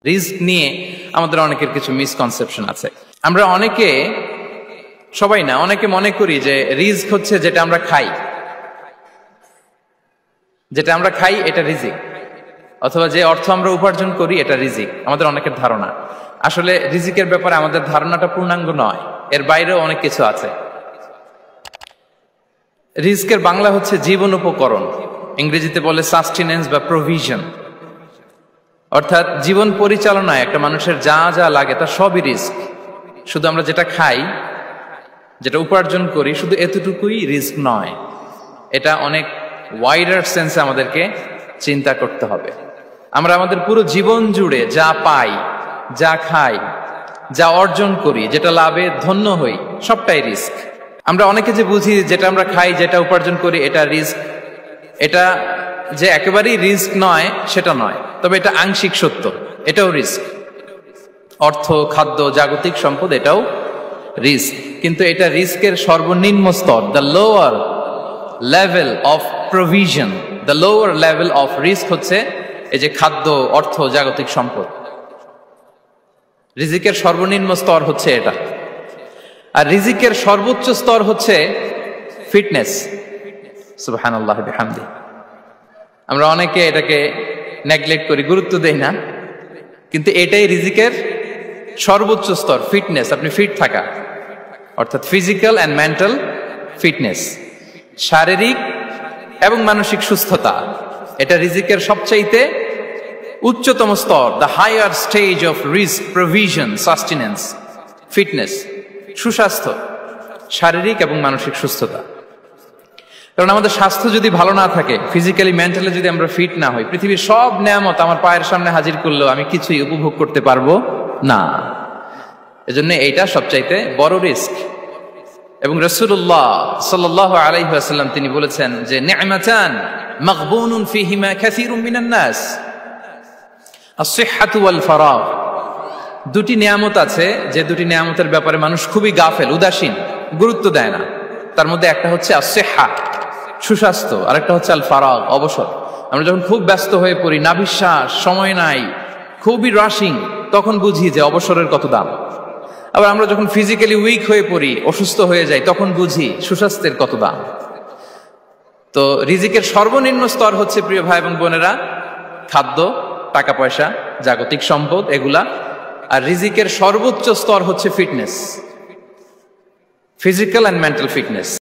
Risk নিয়ে আমাদের অনেকের কিছু মিসকনসেপশন আছে। আমরা অনেকে, সবাই না, অনেকে মনে করি যে রিস্ক হচ্ছে যেটা আমরা খাই, যেটা আমরা খাই এটা রিজিক, অথবা যে অর্থ আমরা উপার্জন করি এটা রিজিক। আমাদের অনেকের ধারণা। আসলে রিজিকের ব্যাপারে আমাদের ধারণাটা পূর্ণাঙ্গ নয়, এর বাইরেও অনেক কিছু আছে। রিস্কের বাংলা হচ্ছে জীবন উপকরণ, ইংরেজিতে বলে সাস্টেনেন্স বা প্রভিশন। অর্থাৎ জীবন পরিচালনায় একটা মানুষের যা যা লাগে তা সবই রিস্ক। শুধু আমরা যেটা খাই, যেটা উপার্জন করি, শুধু এতটুকুই রিস্ক নয়। এটা অনেক ওয়াইডার সেন্সে আমাদেরকে চিন্তা করতে হবে। আমরা আমাদের পুরো জীবন জুড়ে যা পাই, যা খাই, যা অর্জন করি, যেটা লাভে ধন্য হই, সবটাই রিস্ক। আমরা অনেকে যে বুঝি যেটা আমরা খাই, যেটা উপার্জন করি এটা রিস্ক, এটা যে একেবারেই রিস্ক নয় সেটা নয়, তবে এটা আংশিক সত্য, এটাও রিস্ক। অর্থ, খাদ্য, জাগতিক সম্পদ, এটাও রিস্ক। কিন্তু এটা রিস্কের সর্বনিম্ন স্তর, the lower level of provision, the lower level of risk হচ্ছে এই যে খাদ্য, অর্থ, জাগতিক সম্পদ। রিজিকের সর্বনিম্ন স্তর হচ্ছে এটা। আর রিজিকের সর্বোচ্চ স্তর হচ্ছে ফিটনেস। সুবহানাল্লাহ বিহামদি। আমরা অনেকে এটাকে নেগলেক্ট করি, গুরুত্ব দেই না, কিন্তু এটাই রিজিকের সর্বোচ্চ স্তর, ফিটনেস। আপনি ফিট থাকা, অর্থাৎ ফিজিক্যাল অ্যান্ড মেন্টাল ফিটনেস, শারীরিক এবং মানসিক সুস্থতা, এটা রিজিকের সবচাইতে উচ্চতম স্তর, the higher stage of risk, provision, sustenance, fitness, সুস্বাস্থ্য, শারীরিক এবং মানসিক সুস্থতা। কারণ আমাদের স্বাস্থ্য যদি ভালো না থাকে, ফিজিক্যালি মেন্টালি যদি আমরা ফিট না হই, পৃথিবীর সব নেয়ামত আমার পায়ের সামনে হাজির করলেও আমি কিছুই উপভোগ করতে পারবো না। এজন্য এইটা সবচাইতে বড় রিস্ক। এবং রাসূলুল্লাহ সাল্লাল্লাহু আলাইহি ওয়াসাল্লাম তিনি বলেছেন যে নি'মাতান মাগবুনুন ফীহিমা কাসীরুম মিনান নাস, আস-সিহহাতু ওয়াল ফারাগ। দুটি নিয়ামত আছে যে দুটি নিয়ামতের ব্যাপারে মানুষ খুবই গাফেল, উদাসীন, গুরুত্ব দেয় না। তার মধ্যে একটা হচ্ছে আস-সিহহা, সুস্বাস্থ্য, আর একটা হচ্ছে আল ফারাগ, অবসর। আমরা যখন খুব ব্যস্ত হয়ে পড়ি, নাভিশ্বাস, সময় নাই, খুবই রাশিং, তখন বুঝি যে অবসরের কত দাম। আবার আমরা যখন ফিজিক্যালি উইক হয়ে পড়ি, অসুস্থ হয়ে যাই, তখন বুঝি সুস্বাস্থ্যের কত দাম। তো রিজিকের সর্বনিম্ন স্তর হচ্ছে, প্রিয় ভাই এবং বোনেরা, খাদ্য, টাকা পয়সা, জাগতিক সম্পদ, এগুলা। আর রিজিকের সর্বোচ্চ স্তর হচ্ছে fitness, physical and mental fitness.